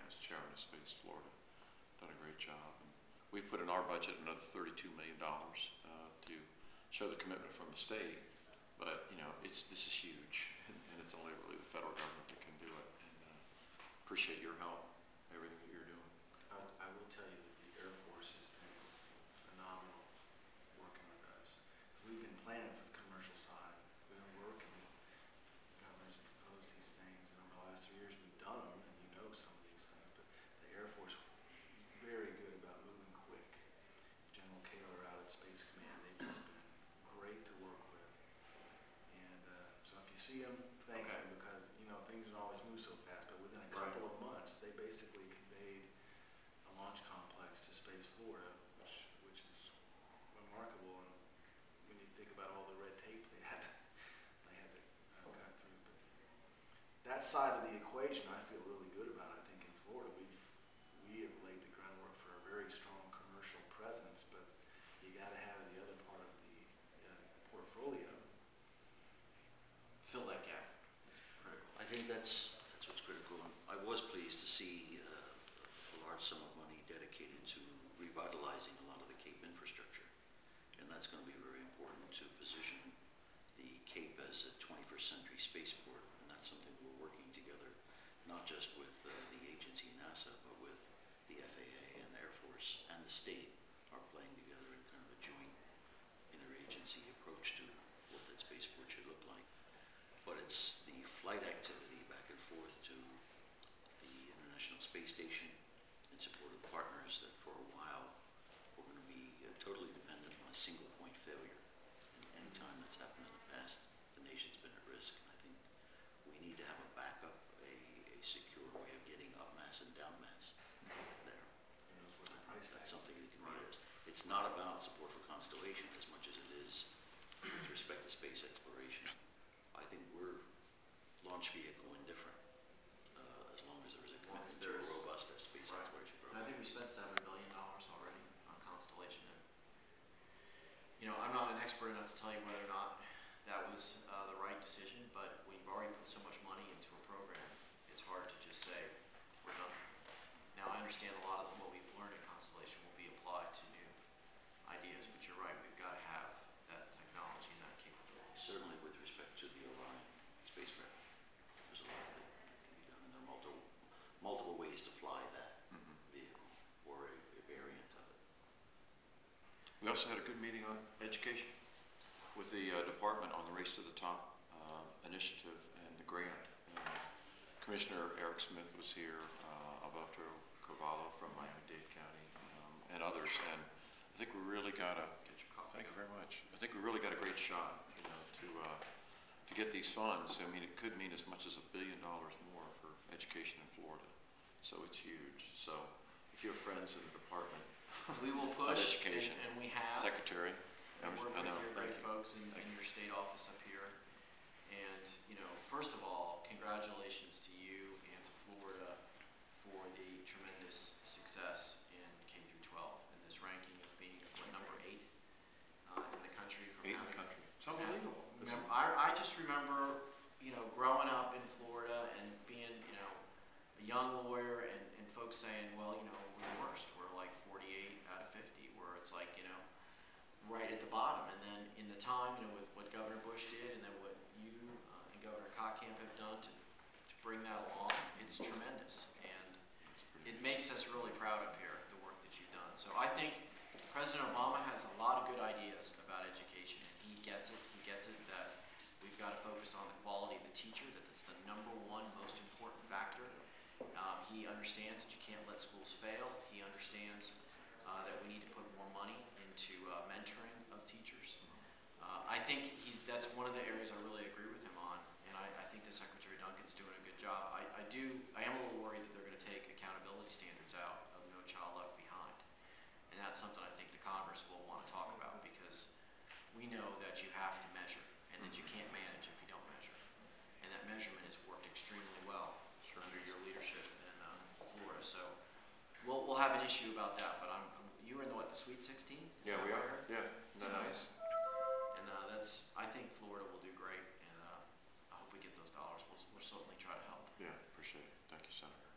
as chairman of Space Florida. Done a great job. And we've put in our budget another $32 million to show the commitment from the state. But you know, this is huge, and it's only really the federal government that can do it. And appreciate your help, everything that you're doing. I will tell you that the Air Force has been phenomenal working with us. We've been planning for the commercial side. We've been working. The governor's proposed these things, and over the last 3 years we've done them, and you know some of these things. But the Air Force is very good about moving quick. General Kaler out at Space Command, they've just been great to work with. And so if you see them, thank them, because you know things don't always move so fast. But within a couple of months, they basically conveyed a launch complex to Space Florida, which is remarkable. And when you think about all the red tape they had to cut through. But that side of the equation, I feel really good about. I think in Florida, we have laid the groundwork for a very strong commercial presence, but you got to have the other part of the portfolio. Fill that gap. That's critical. I think that's what's critical. I was pleased to see a large sum of money dedicated to revitalizing a lot of the Cape infrastructure, and that's going to be very important to position the Cape as a 21st century spaceport, and that's something we're working together, not just with the agency NASA, but with the FAA and the Air Force and the state are playing together in kind of a joint interagency approach to what that spaceport should look like. But it's the flight activity back and forth to the International Space Station in support of partners that for a while we're going to be totally dependent on a single point failure. And any time that's happened in the past, the nation's been at risk. And I think we need to have a backup, a secure way of getting up mass and down mass there. That's something that can be addressed. It's not about support for Constellation as much as it is with respect to space exploration. I think we're launch vehicle indifferent as long as there is a commitment to a robust space exploration program. And I think we spent $7 billion already on Constellation. And, you know, I'm not an expert enough to tell you whether or not that was the right decision, but when you've already put so much money into a program, it's hard to just say, we're done. Now, I understand a lot of what we've learned in Constellation will be applied to new ideas, but you're right, we've got to have that technology and that capability. Certainly with respect to the Orion spacecraft, there's a lot that can be done, and there are multiple ways to fly that vehicle or a variant of it. We also had a good meeting on education with the department on the Race to the Top initiative and the grant. Commissioner Eric Smith was here, Alberto Cavallo from Miami-Dade County, and others. And I think we really got a thank you very much. I think we really got a great shot, you know, to get these funds. I mean, it could mean as much as $1 billion more for education in Florida. So it's huge. So if you have friends in the department, we will push education, and we have. Secretary. And work with your great folks in your state office up here. And, you know, first of all, congratulations to you and to Florida for the tremendous success in K through 12 and this ranking of being number 8 in the country. From 8 in the country. It's unbelievable. I just remember, you know, growing up in Florida and being, you know, a young lawyer and folks saying, well, you know, we're the worst. We're like 48 out of 50, where it's like, you know, right at the bottom. And then in the time, you know, with what Governor Bush did and then what you and Governor Kottkamp have done to bring that along, it's tremendous. And it makes us really proud up here, the work that you've done. So I think President Obama has a lot of good ideas about education. And he gets it. He gets it that we've got to focus on the quality of the teacher, that that's the #1 most important factor. He understands that you can't let schools fail. He understands that we need to put more money into mentoring of teachers. I think that's one of the areas I really agree with him on, and I think that Secretary Duncan's doing a good job. I am a little worried that they're going to take accountability standards out of No Child Left Behind, and that's something I think the Congress will want to talk about, because we know that you have to measure and that you can't manage if you don't measure, and that measurement has worked extremely well under your leadership in Florida. So we'll have an issue about that, but you were in the Sweet 16? Yeah, we are. Yeah, isn't that nice? And I think Florida will do great, and I hope we get those dollars. We'll certainly try to help. Yeah, appreciate it. Thank you, Senator.